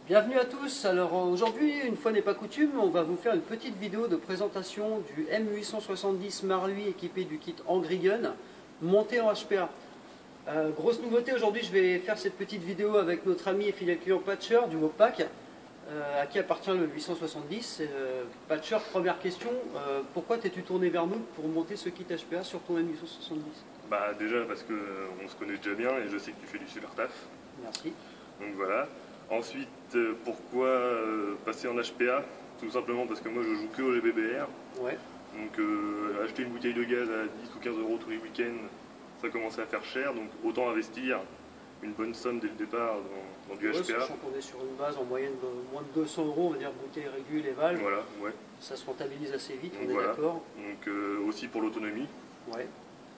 Bienvenue à tous. Alors aujourd'hui, une fois n'est pas coutume, on va vous faire une petite vidéo de présentation du M870 Marui équipé du kit Angry Gun monté en HPA. Grosse nouveauté aujourd'hui, je vais faire cette petite vidéo avec notre ami et fidèle client Patcher du Mopac, à qui appartient le 870. Patcher, première question, pourquoi t'es-tu tourné vers nous pour monter ce kit HPA sur ton M870? Bah déjà parce qu'on se connaît déjà bien et je sais que tu fais du super taf. Merci. Donc voilà. Ensuite, pourquoi passer en HPA? Tout simplement parce que moi je joue que au GBBR. Ouais. Donc acheter une bouteille de gaz à 10 ou 15 euros tous les week-ends, ça commençait à faire cher. Donc autant investir une bonne somme dès le départ dans du HPA. Sachant qu'on est sur une base en moyenne de moins de 200 euros, on va dire bouteille régule et valve. Voilà, ouais. Ça se rentabilise assez vite, Donc on est voilà. d'accord. Donc aussi pour l'autonomie. Ouais.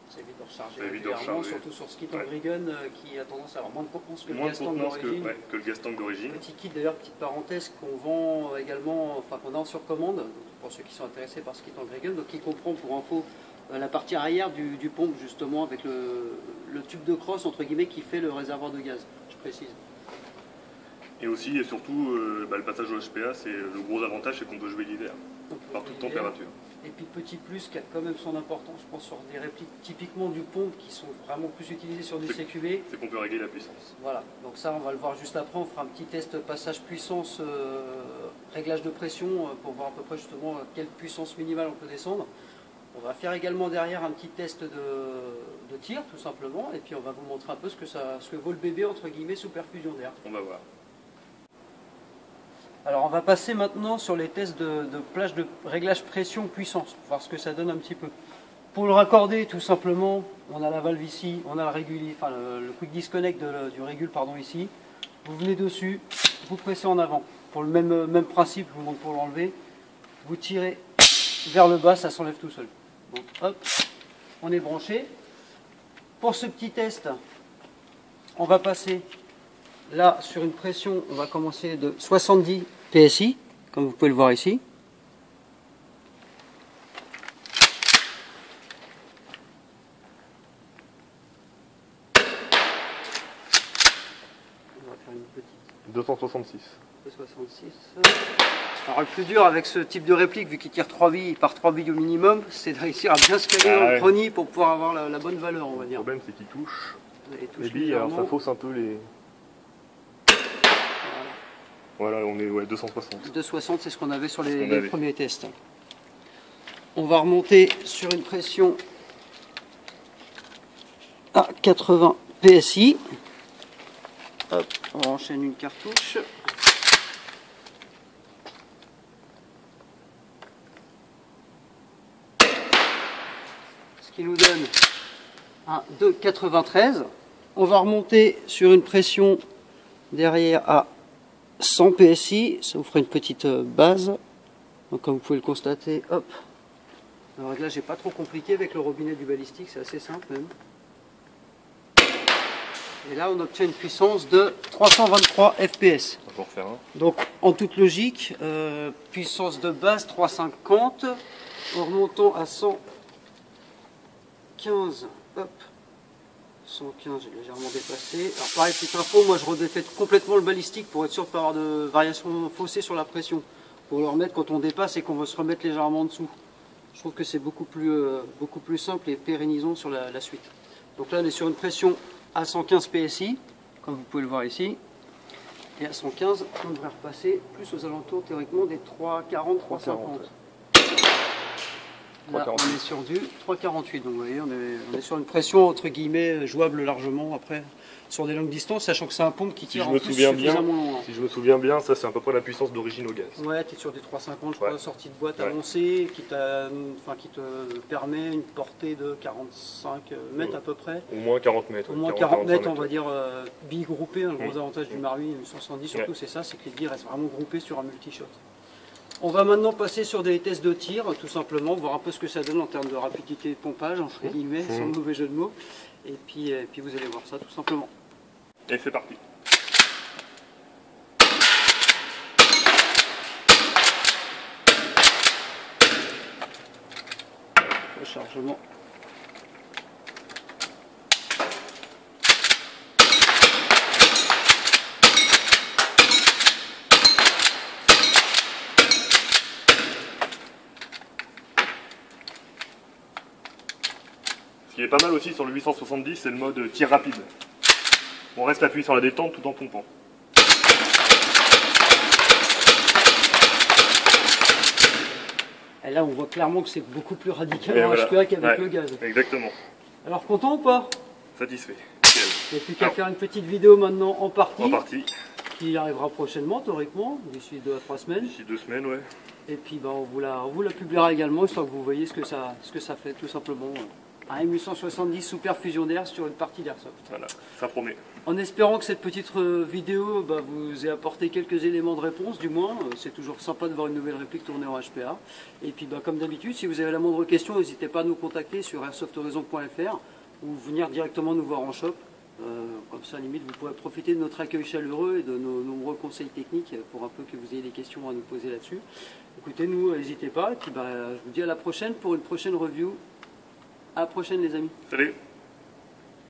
Ça évite de recharger Ça évite de régulièrement, recharger. surtout sur ce kit Angry Gun qui a tendance à avoir moins de contenance que le Moins de gas tank contenance d'origine. que le gas tank d'origine. Petit kit d'ailleurs, petite parenthèse, qu'on vend également, enfin qu'on a sur commande, pour ceux qui sont intéressés par ce kit Angry Gun, donc qui comprend pour info la partie arrière du pompe justement avec le tube de crosse entre guillemets qui fait le réservoir de gaz, je précise. Et aussi et surtout, le passage au HPA, c'est le gros avantage, c'est qu'on peut jouer l'hiver, par toute température. Et puis petit plus qui a quand même son importance, je pense, sur des répliques typiquement du pompe qui sont vraiment plus utilisées sur du CQB. C'est qu'on peut régler la puissance. Voilà, donc ça on va le voir juste après, on fera un petit test passage puissance, réglage de pression pour voir à peu près justement quelle puissance minimale on peut descendre. On va faire également derrière un petit test de tir tout simplement, et puis on va vous montrer un peu ce que vaut le bébé entre guillemets sous perfusion d'air. On va voir. Alors on va passer maintenant sur les tests de plage de réglage pression-puissance, pour voir ce que ça donne un petit peu. Pour le raccorder tout simplement, on a la valve ici, on a le régulier, enfin le quick disconnect du régule pardon ici. Vous venez dessus, vous pressez en avant. Pour le même principe, je vous montre pour l'enlever. Vous tirez vers le bas, ça s'enlève tout seul. Donc hop, on est branché. Pour ce petit test, on va passer là sur une pression, on va commencer de 70 PSI, comme vous pouvez le voir ici. On va faire une petite 266. 266. Alors le plus dur avec ce type de réplique, vu qu'il tire 3 billes par 3 billes au minimum, c'est de réussir à bien se caler dans le chrony pour pouvoir avoir la bonne valeur, on va dire. Le problème c'est qu'il touche Les billes, alors ça fausse un peu les... Voilà, on est 260. 260, c'est ce qu'on avait sur les premiers tests. On va remonter sur une pression à 80 PSI. Hop, on enchaîne une cartouche. Ce qui nous donne un 2,93. On va remonter sur une pression derrière à 100 PSI, ça vous fera une petite base. Donc comme vous pouvez le constater, hop. Le réglage n'est pas trop compliqué avec le robinet du balistique, c'est assez simple même. Et là on obtient une puissance de 323 FPS. On va en refaire un. Donc en toute logique, puissance de base 350, en remontant à 115, hop. 115, j'ai légèrement dépassé. Alors pareil, petite info, moi je redéfais complètement le balistique pour être sûr de ne pas avoir de variation faussée sur la pression. Pour le remettre quand on dépasse et qu'on veut se remettre légèrement en dessous. Je trouve que c'est beaucoup plus simple et pérennisant sur la suite. Donc là on est sur une pression à 115 PSI, comme vous pouvez le voir ici. Et à 115, on devrait repasser plus aux alentours théoriquement des 340, 350. Là, on est sur du 3,48, donc vous voyez, on est sur une pression entre guillemets jouable largement après sur des longues distances, sachant que c'est un pompe qui tire en plus suffisamment loin. Si je me souviens bien, ça c'est à peu près la puissance d'origine au gaz. Ouais, tu es sur des 3,50 je crois, sortie de boîte annoncée, qui te permet une portée de 45 mètres à peu près. Au moins 40 mètres. Au moins 40 mètres, on va dire, billes groupées, le gros avantage du Marui 870 surtout c'est ça, c'est que les billes restent vraiment groupées sur un multi-shot. On va maintenant passer sur des tests de tir, tout simplement, voir un peu ce que ça donne en termes de rapidité de pompage, entre guillemets, sans mauvais jeu de mots. Et puis vous allez voir ça, tout simplement. Et c'est parti. Rechargement. qui est pas mal aussi sur le 870, c'est le mode tir rapide. On reste appuyé sur la détente tout en pompant. Et là, on voit clairement que c'est beaucoup plus radical Et en voilà. HPA qu'avec Ouais, le gaz. Exactement. Alors, content ou pas? Satisfait. Il n'y a plus qu'à faire une petite vidéo maintenant en partie, En partie. qui arrivera prochainement, théoriquement, d'ici 2 à 3 semaines. D'ici 2 semaines, ouais. Et puis on vous la publiera également, histoire que vous voyez ce que ça fait, tout simplement. Un M870 sous perfusion d'air sur une partie d'airsoft. Voilà, ça promet. En espérant que cette petite vidéo vous ait apporté quelques éléments de réponse, du moins. C'est toujours sympa de voir une nouvelle réplique tournée en HPA. Et puis comme d'habitude, si vous avez la moindre question, n'hésitez pas à nous contacter sur airsofthorizon.fr ou venir directement nous voir en shop. Comme ça, à la limite, vous pourrez profiter de notre accueil chaleureux et de nos nombreux conseils techniques pour un peu que vous ayez des questions à nous poser là-dessus. Écoutez, nous, n'hésitez pas. Et puis je vous dis à la prochaine pour une prochaine review. À la prochaine, les amis. Salut.